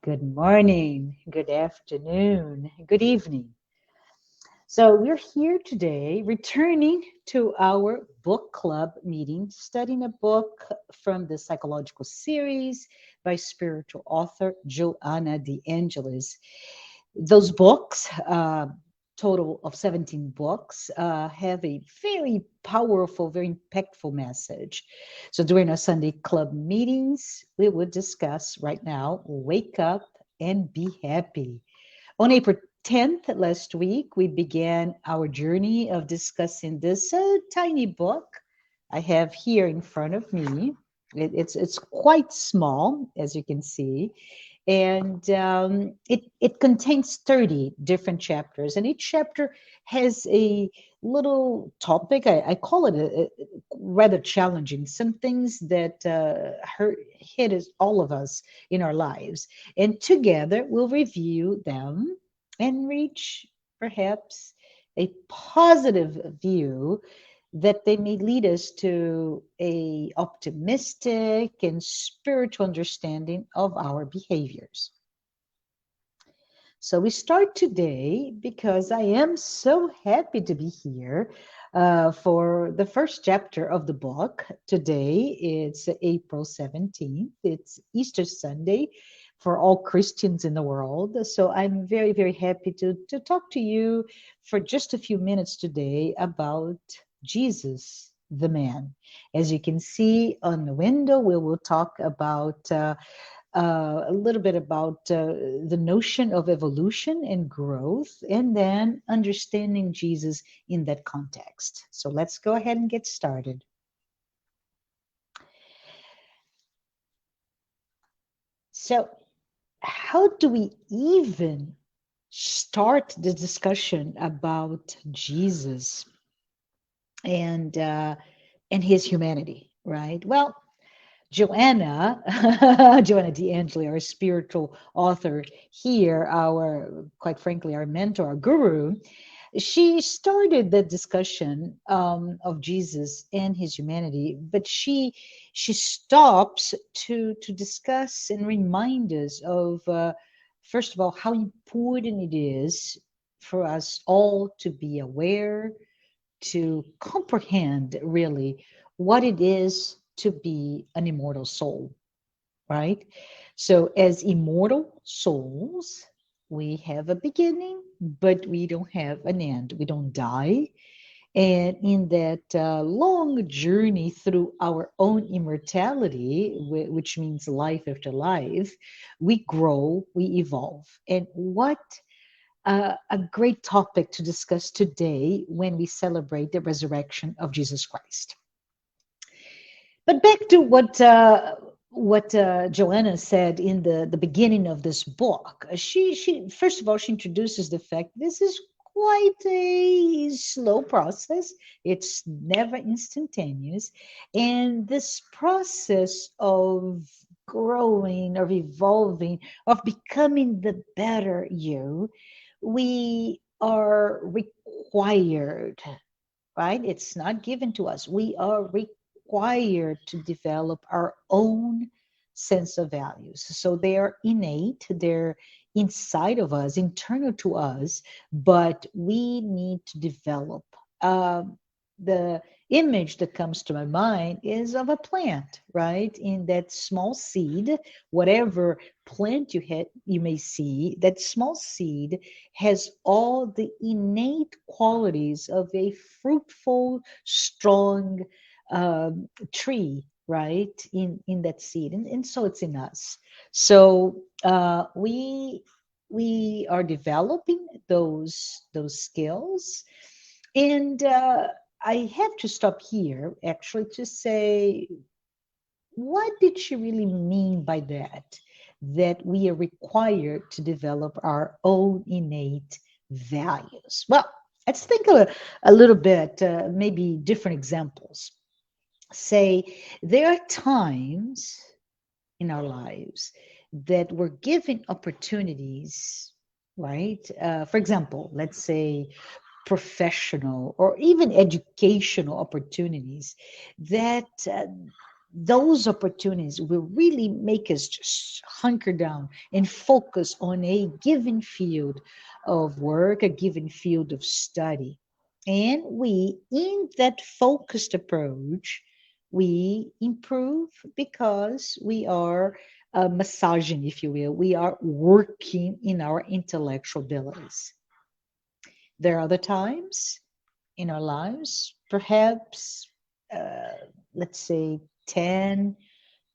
Good morning, good afternoon, good evening. So, we're here today returning to our book club meeting, studying a book from the psychological series by spiritual author Joanna de Angelis. Those books, total of 17 books, have a very powerful, very impactful message. So during our Sunday club meetings, we would discuss right now wake up and be happy. On April 10th last week, we began our journey of discussing this tiny book I have here in front of me. It's quite small, as you can see, and it contains 30 different chapters, and each chapter has a little topic. I call it rather challenging, some things that hit us, all of us in our lives, and together we'll review them and reach perhaps a positive view that they may lead us to a optimistic and spiritual understanding of our behaviors. So we start today because I am so happy to be here for the first chapter of the book. Today it's April 17th. It's Easter Sunday for all Christians in the world. So I'm very, very happy to talk to you for just a few minutes today about Jesus, the man. As you can see on the window, we will talk about a little bit about the notion of evolution and growth, and then understanding Jesus in that context. So let's go ahead and get started. So, how do we even start the discussion about Jesus and his humanity, right? Well, Joanna, Joanna de Angelis, our spiritual author here, our, quite frankly, our mentor, our guru, she started the discussion of Jesus and his humanity, but she stops to discuss and remind us of, first of all, how important it is for us all to be aware, to comprehend really what it is to be an immortal soul, right? So, as immortal souls, we have a beginning, but we don't have an end. We don't die. And in that long journey through our own immortality, which means life after life, we grow, we evolve. And what a great topic to discuss today when we celebrate the resurrection of Jesus Christ. But back to what Joanna said in the beginning of this book. She first of all she introduces the fact this is quite a slow process. It's never instantaneous, and this process of growing, of evolving, of becoming the better you, we are required, right? It's not given to us. We are required to develop our own sense of values. So they are innate, they're inside of us, internal to us, but we need to develop. The image that comes to my mind is of a plant, right? In that small seed, whatever plant you may see, that small seed has all the innate qualities of a fruitful, strong tree, right? In that seed, and so it's in us. So we are developing those skills, and I have to stop here actually to say, what did she really mean by that? That we are required to develop our own innate values. Well, let's think a little bit, maybe different examples. Say, there are times in our lives that we're given opportunities, right? For example, let's say professional or even educational opportunities that those opportunities will really make us just hunker down and focus on a given field of work, a given field of study. And we, in that focused approach, we improve because we are massaging, if you will. We are working in our intellectual abilities. There are other times in our lives, perhaps, uh, let's say 10,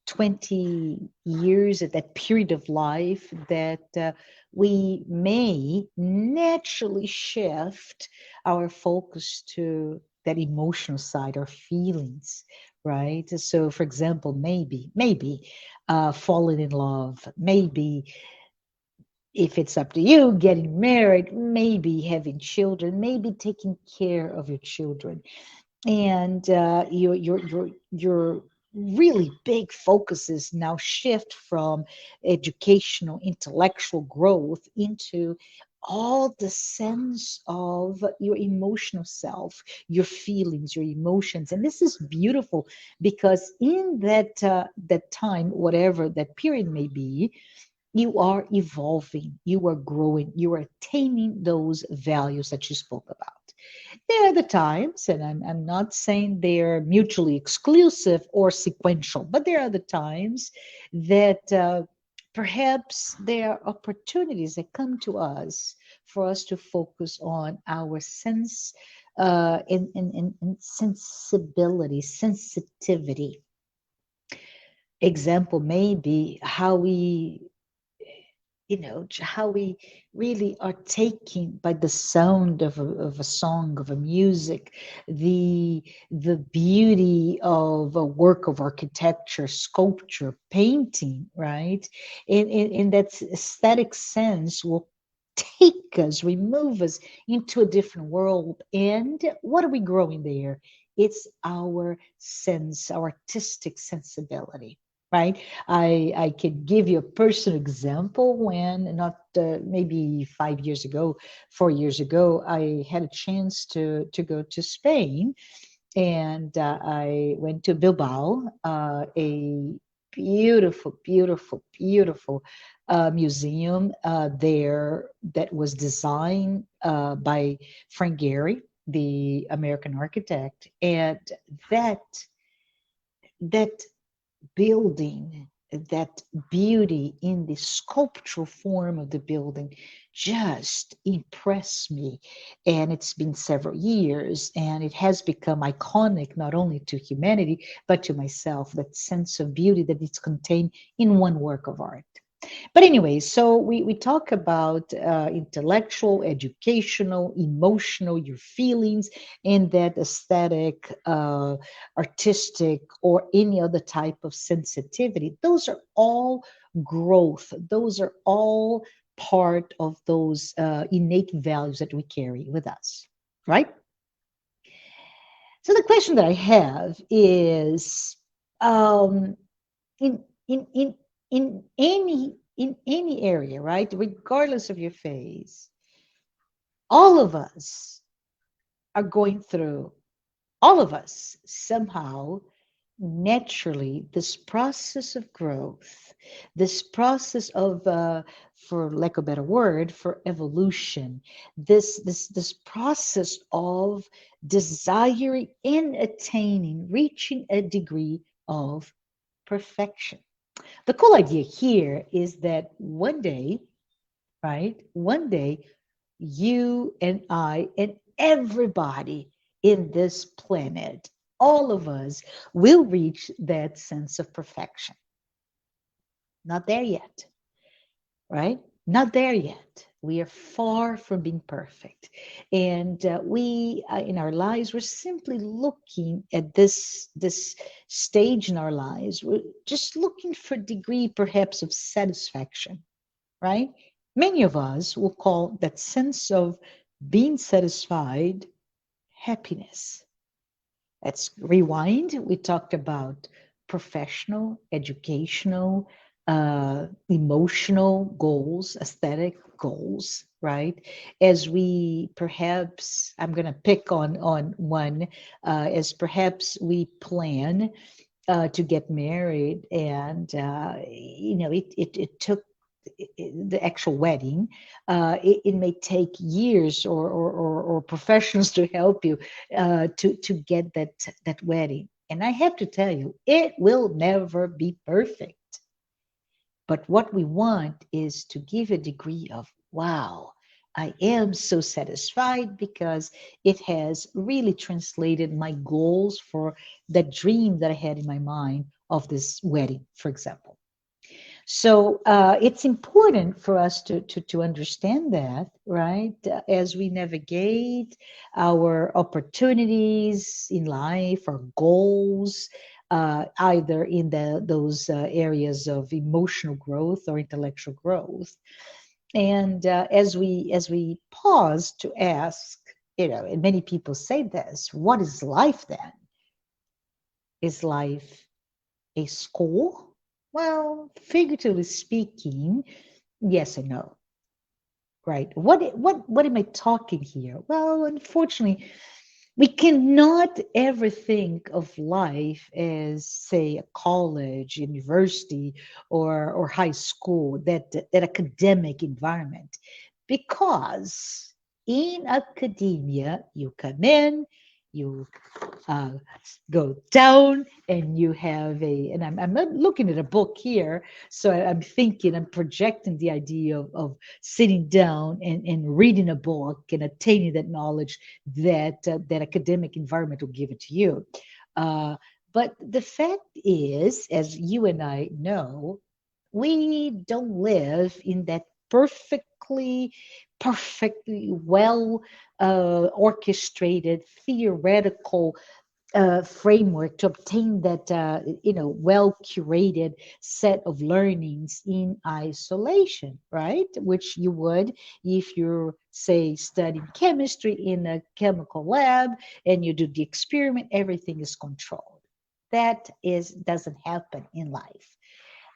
20 years at that period of life, that we may naturally shift our focus to that emotional side, our feelings, right? So, for example, maybe falling in love, maybe, if it's up to you, getting married, maybe having children, maybe taking care of your children, and your really big focuses now shift from educational intellectual growth into all the sense of your emotional self, your feelings, your emotions. And this is beautiful, because in that time, whatever that period may be, you are evolving, you are growing, you are attaining those values that you spoke about. There are the times, and I'm not saying they're mutually exclusive or sequential, but there are the times that perhaps there are opportunities that come to us for us to focus on our sense and sensibility, sensitivity. Example may be how we, how we really are taken by the sound of a song, of a music, the beauty of a work of architecture, sculpture, painting, right? In that aesthetic sense will take us, remove us into a different world. And what are we growing there? It's our sense, our artistic sensibility, right? I could give you a personal example. When not maybe 5 years ago, 4 years ago, I had a chance to go to Spain, and I went to Bilbao, a beautiful, beautiful, beautiful museum there that was designed by Frank Gehry, the American architect, and that that building, that beauty in the sculptural form of the building just impressed me. And it's been several years, and it has become iconic not only to humanity, but to myself, that sense of beauty that is contained in one work of art. But anyway, so we talk about intellectual, educational, emotional, your feelings, and that aesthetic, artistic, or any other type of sensitivity. Those are all growth. Those are all part of those innate values that we carry with us, right? So the question that I have is, um, in in in in any area, right? Regardless of your phase, all of us are going through, all of us somehow, naturally, this process of growth, this process of for lack of a better word, for evolution, this process of desiring and attaining, reaching a degree of perfection. The cool idea here is that one day, right? One day, you and I and everybody in this planet, all of us, will reach that sense of perfection. Not there yet, right? Not there yet. We are far from being perfect. And we, in our lives, we're simply looking at this stage in our lives. We're just looking for a degree, perhaps, of satisfaction, right? Many of us will call that sense of being satisfied happiness. Let's rewind. We talked about professional, educational, emotional goals, aesthetic goals, right? As we perhaps, I'm going to pick on one, as perhaps we plan to get married, and it took the actual wedding. It may take years or professionals to help you to get that wedding. And I have to tell you, it will never be perfect. But what we want is to give a degree of, wow, I am so satisfied because it has really translated my goals for that dream that I had in my mind of this wedding, for example. So it's important for us to understand that, right? As we navigate our opportunities in life, our goals, either in those areas of emotional growth or intellectual growth. And as we pause to ask, and many people say this, what is life then? Is life a school? Well, figuratively speaking, yes and no. Right. What am I talking here? Well, unfortunately, we cannot ever think of life as, say, a college, university, or high school, that academic environment, because in academia you come in, you uh, go down, and you have and I'm not looking at a book here, so I'm thinking, I'm projecting the idea of sitting down and reading a book and attaining that knowledge that academic environment will give it to you. uh, but the fact is, as you and I know, we don't live in that perfectly well orchestrated theoretical framework to obtain that well curated set of learnings in isolation, right? Which you would if you're, say, studying chemistry in a chemical lab, and you do the experiment, everything is controlled. That is doesn't happen in life.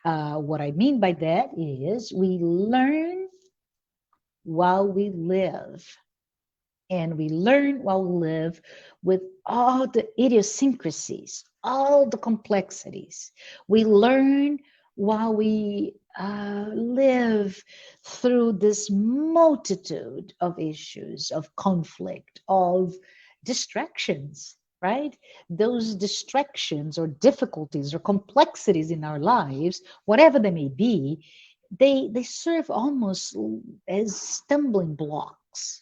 What I mean by that is we learn while we live, and we learn while we live, with all the idiosyncrasies, all the complexities. We learn while we live through this multitude of issues, of conflict, of distractions, right? Those distractions or difficulties or complexities in our lives, whatever they may be, they serve almost as stumbling blocks,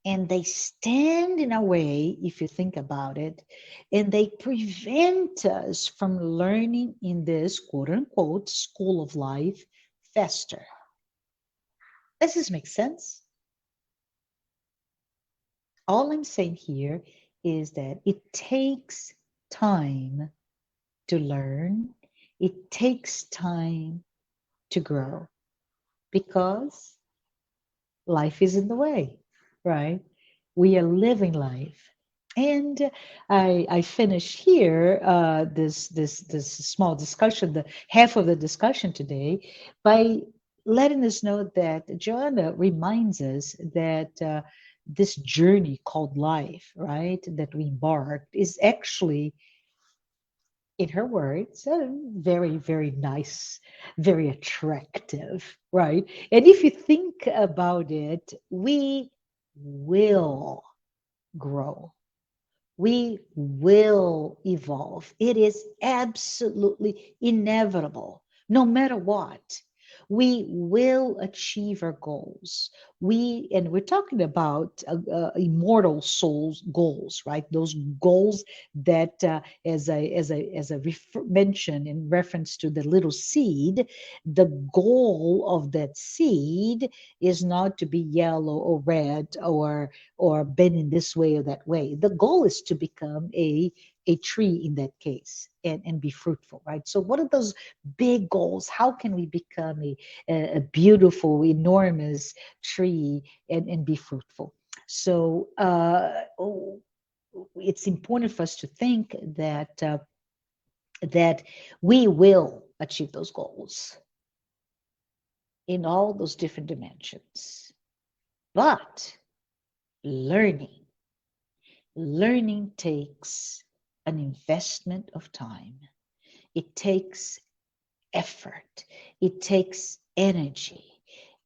and they stand in our way, if you think about it, and they prevent us from learning in this quote unquote school of life faster. Does this make sense? All I'm saying here is that it takes time to learn, it takes time to grow, because life is in the way, right? We are living life. And I finish here this small discussion, the half of the discussion today, by letting us know that Joanna reminds us that this journey called life, right, that we embarked, is actually, in her words, very, very nice, very attractive, right? And if you think about it, we will grow. We will evolve. It is absolutely inevitable, no matter what. We will achieve our goals. And we're talking about immortal souls goals, right? Those goals that, as I mentioned in reference to the little seed, the goal of that seed is not to be yellow or red or bend in this way or that way. The goal is to become a tree in that case, and be fruitful, right? So what are those big goals? How can we become a beautiful, enormous tree, and be fruitful? So it's important for us to think that we will achieve those goals in all those different dimensions. But learning learning takes an investment of time. It takes effort. It takes energy.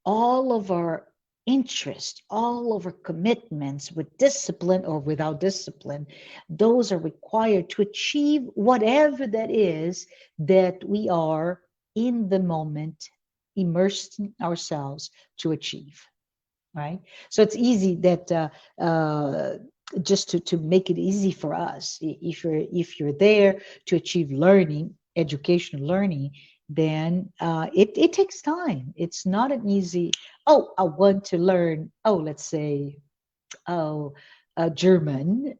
All of our interest, all of our commitments with discipline or without discipline, those are required to achieve whatever that is that we are in the moment immersing ourselves to achieve, right? So it's easy that just to make it easy for us, if you're there to achieve learning, educational learning, then it takes time. It's not an easy, oh, I want to learn, oh, let's say, oh, German,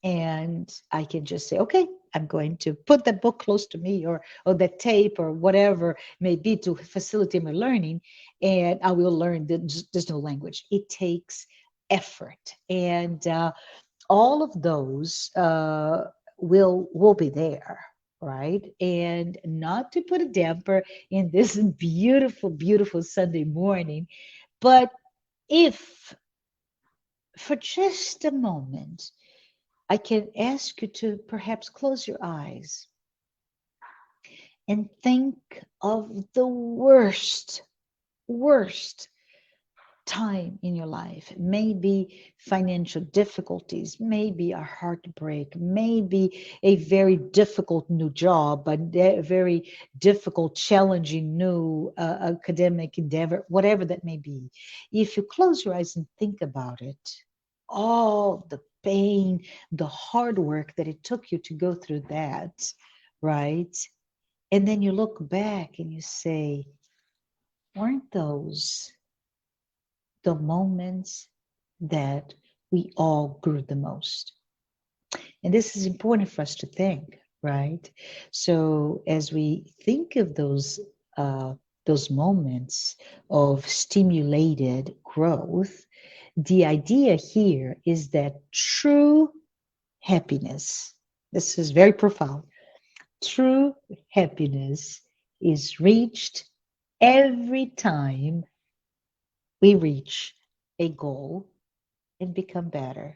and I can just say, okay, I'm going to put that book close to me, or that tape, or whatever may be to facilitate my learning, and I will learn this new language. It takes effort, and all of those will be there, right? And not to put a damper in this beautiful, beautiful Sunday morning, but if for just a moment, I can ask you to perhaps close your eyes and think of the worst time in your life. Maybe financial difficulties, maybe a heartbreak, maybe a very difficult new job, a very difficult, challenging new academic endeavor, whatever that may be. If you close your eyes and think about it, all the pain, the hard work that it took you to go through that, right? And then you look back and you say, weren't those the moments that we all grew the most? And this is important for us to think, right? So as we think of those moments of stimulated growth, the idea here is that true happiness, this is very profound, true happiness is reached every time we reach a goal and become better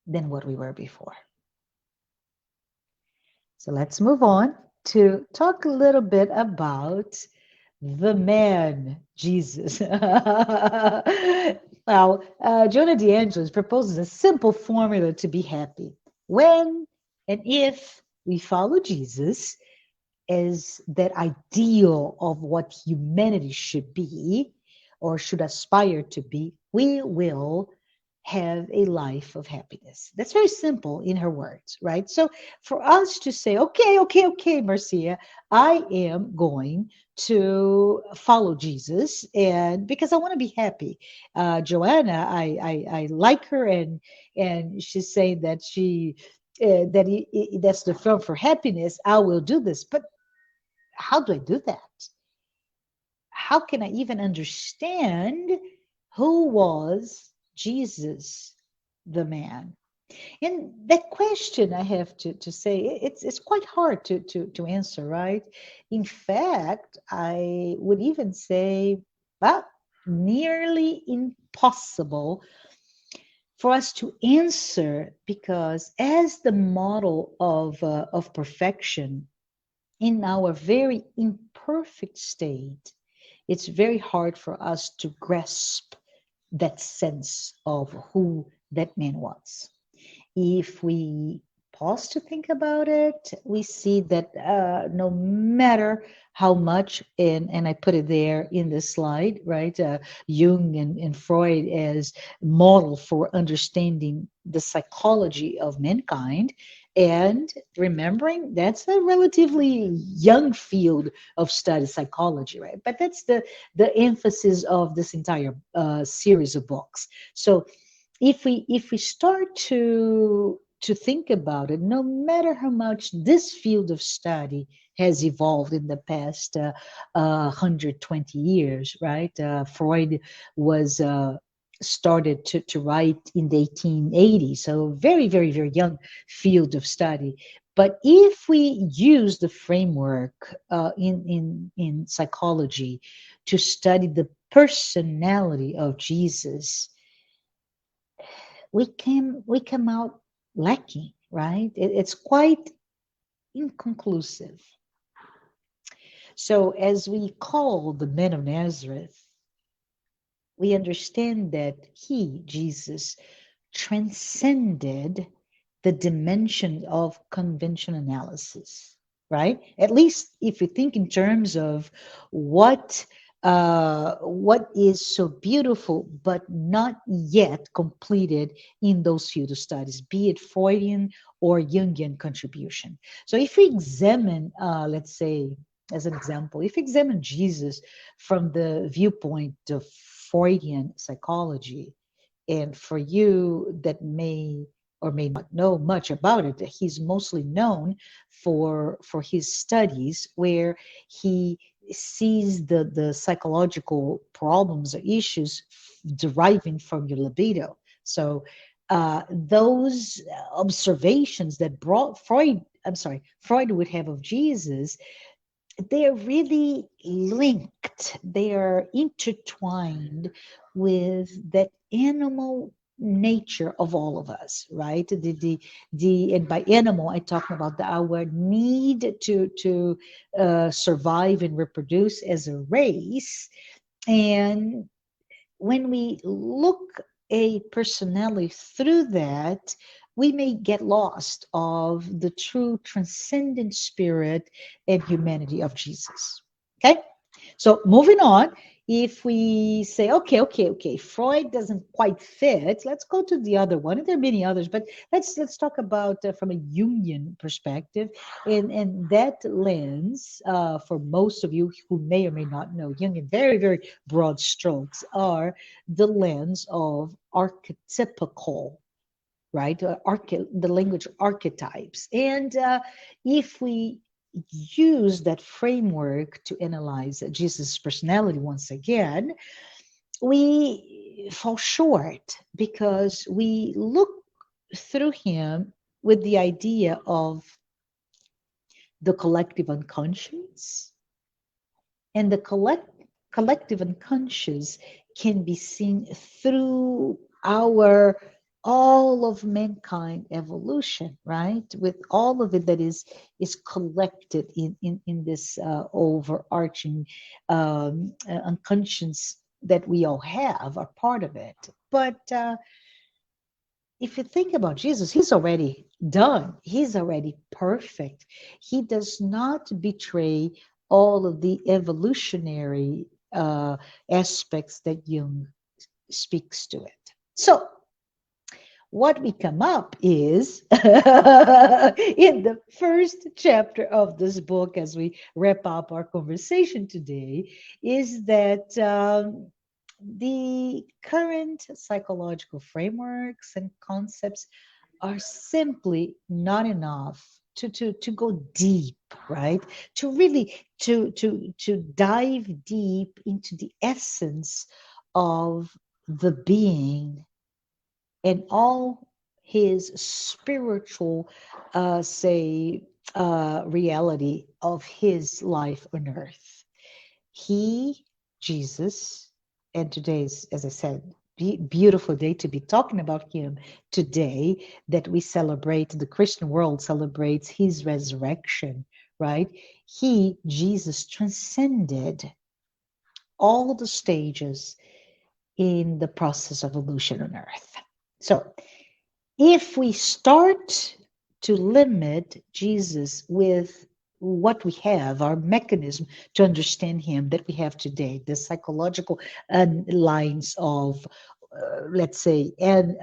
than what we were before. So let's move on to talk a little bit about the man, Jesus. Now, Joanna de Angelis proposes a simple formula to be happy. When and if we follow Jesus as that ideal of what humanity should be or should aspire to be, we will have a life of happiness. That's very simple in her words, right? So for us to say, okay, Marcia, I am going to follow Jesus, and because I want to be happy. Joanna, I like her, and she's saying that that's the film for happiness. I will do this, but how do I do that? How can I even understand who was Jesus, the man? And that question, I have to say, it's quite hard to answer, right? In fact, I would even say, well, nearly impossible for us to answer, because as the model of perfection in our very imperfect state, it's very hard for us to grasp that sense of who that man was. If we pause to think about it, we see that no matter how much, and I put it there in this slide, right? Jung and Freud as model for understanding the psychology of mankind. And remembering that's a relatively young field of study, psychology, right? But that's the emphasis of this entire series of books. So if we start to think about it, no matter how much this field of study has evolved in the past 120 years, right? Freud was started to write in the 1880s, so very, very, very young field of study. But if we use the framework in psychology to study the personality of Jesus, we come out lacking. right? It's quite inconclusive. So, as we call the men of Nazareth, we understand that he, Jesus, transcended the dimension of convention analysis, right? At least if you think in terms of what what is so beautiful but not yet completed in those pseudo studies, be it Freudian or Jungian contribution. So if we examine, let's say, as an example, if we examine Jesus from the viewpoint of Freudian psychology, and for you that may or may not know much about it, he's mostly known for his studies where he sees the psychological problems or issues deriving from your libido. So those observations that brought Freud would have of Jesus, they're really linked, they are intertwined with that animal nature of all of us, right? And by animal I'm talking about our need to survive and reproduce as a race. And when we look a personality through that, we may get lost of the true transcendent spirit and humanity of Jesus. Okay? So moving on, if we say, okay, Freud doesn't quite fit, let's go to the other one. And there are many others, but let's talk about from a Jungian perspective, and that lens for most of you who may or may not know Jungian, very very broad strokes are the lens of archetypical, right? The language archetypes. And if we use that framework to analyze Jesus' personality once again, we fall short because we look through him with the idea of the collective unconscious, and the collective unconscious can be seen through our all of mankind evolution, right? With all of it that is collected in this overarching unconscious that we all have, are part of it. But if you think about Jesus, he's already done. He's already perfect. He does not betray all of the evolutionary aspects that Jung speaks to it. So, what we come up is in the first chapter of this book, as we wrap up our conversation today, is that the current psychological frameworks and concepts are simply not enough to go deep, right? To really to dive deep into the essence of the being and all his spiritual say reality of his life on earth. He, Jesus, and today's, as I said, beautiful day to be talking about him today, that we celebrate, the Christian world celebrates his resurrection, right? He, Jesus, transcended all the stages in the process of evolution on earth. So if we start to limit Jesus with what we have, our mechanism to understand him that we have today, the psychological lines of, let's say, and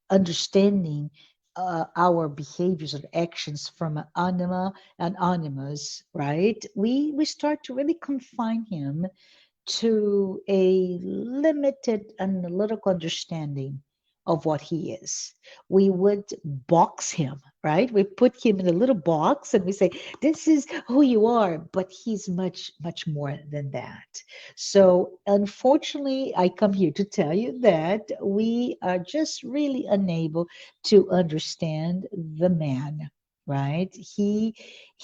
understanding our behaviors and actions from an anima and animus, right? We start to really confine him to a limited analytical understanding of what he is. We would box him, right? We put him in a little box and we say, this is who you are, but he's much, much more than that. So, unfortunately, I come here to tell you that we are just really unable to understand the man, right? He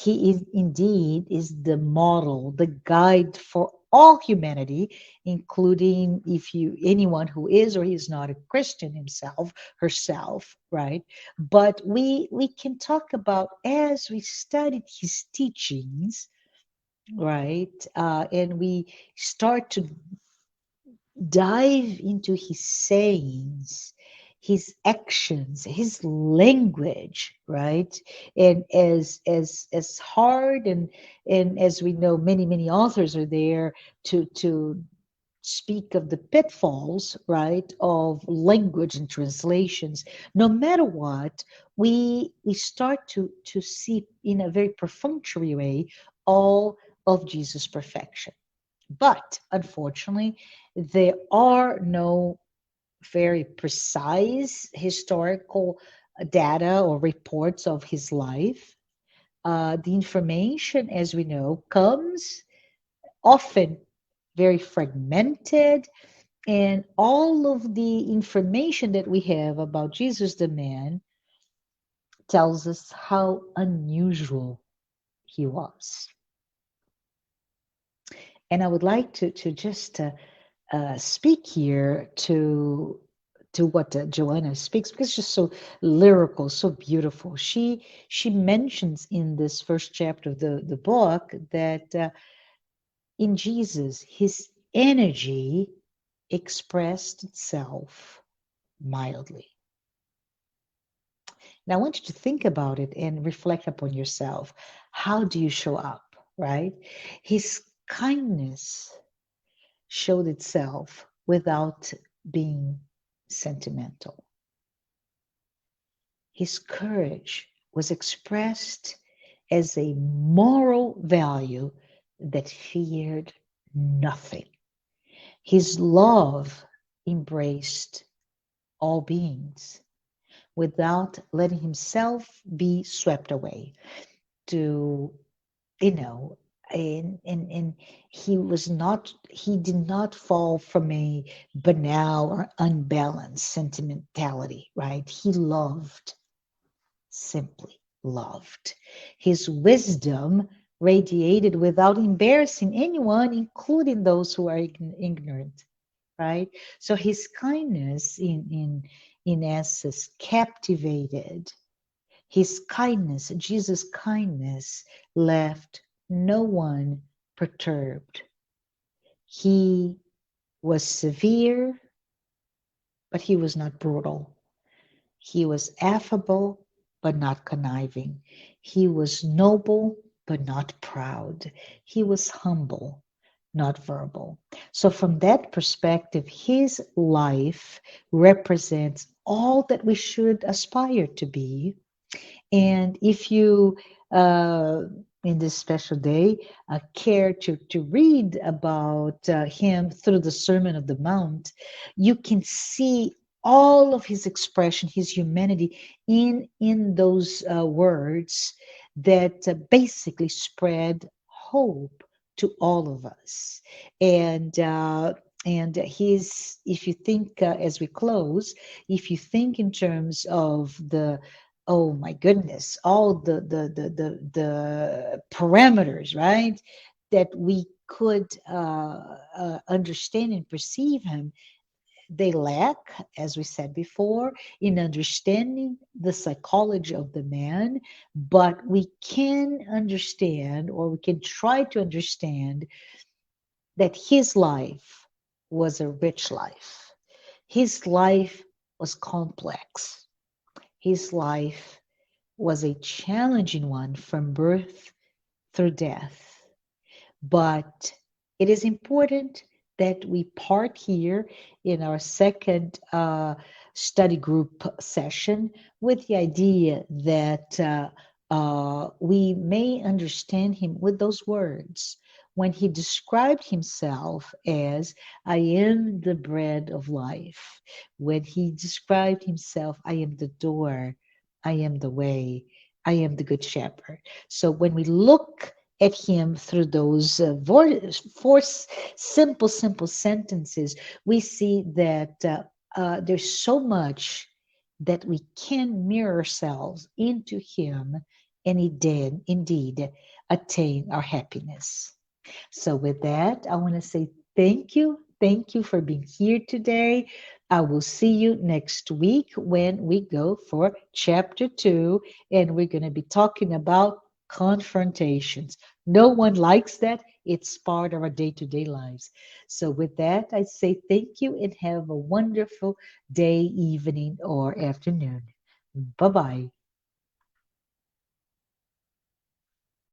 is indeed is the model, the guide for all humanity, including if you anyone who is or is not a Christian himself, herself, right? But we can talk about as we studied his teachings, right? And we start to dive into his sayings, his actions, his language, right? And as hard and as we know, many authors are there to speak of the pitfalls, right, of language and translations. No matter what, we start to see in a very perfunctory way all of Jesus' perfection. But unfortunately, there are no very precise historical data or reports of his life. The information, as we know, comes often very fragmented, and all of the information that we have about Jesus the man tells us how unusual he was. And I would like to just speak here to what Joanna speaks, because it's just so lyrical, so beautiful. She mentions in this first chapter of the book that in Jesus, his energy expressed itself mildly. Now, I want you to think about it and reflect upon yourself. How do you show up, right? His kindness showed itself without being sentimental. His courage was expressed as a moral value that feared nothing. His love embraced all beings without letting himself be swept away to, you know, and he did not fall from a banal or unbalanced sentimentality, right? He loved, simply loved. His wisdom radiated without embarrassing anyone, including those who are ignorant, right? So his kindness in essence captivated. His kindness, Jesus' kindness, left no one perturbed. He was severe, but he was not brutal. He was affable, but not conniving. He was noble, but not proud. He was humble, not verbal. So, from that perspective, his life represents all that we should aspire to be. And if you, uh, in this special day, care to read about him through the Sermon of the Mount, you can see all of his expression, his humanity in those words that basically spread hope to all of us. And his, if you think as we close, if you think in terms of the, oh my goodness, all the parameters, right, that we could understand and perceive him, they lack, as we said before, in understanding the psychology of the man, but we can understand, or we can try to understand, that his life was a rich life. His life was complex. His life was a challenging one from birth through death. But it is important that we part here in our second study group session with the idea that we may understand him with those words when he described himself as, I am the bread of life. When he described himself, I am the door, I am the way, I am the good shepherd. So when we look at him through those four simple sentences, we see that there's so much that we can mirror ourselves into him, and he did indeed attain our happiness. So, with that, I want to say thank you. Thank you for being here today. I will see you next week when we go for chapter 2, and we're going to be talking about confrontations. No one likes that. It's part of our day to day lives. So, with that, I say thank you and have a wonderful day, evening, or afternoon. Bye bye.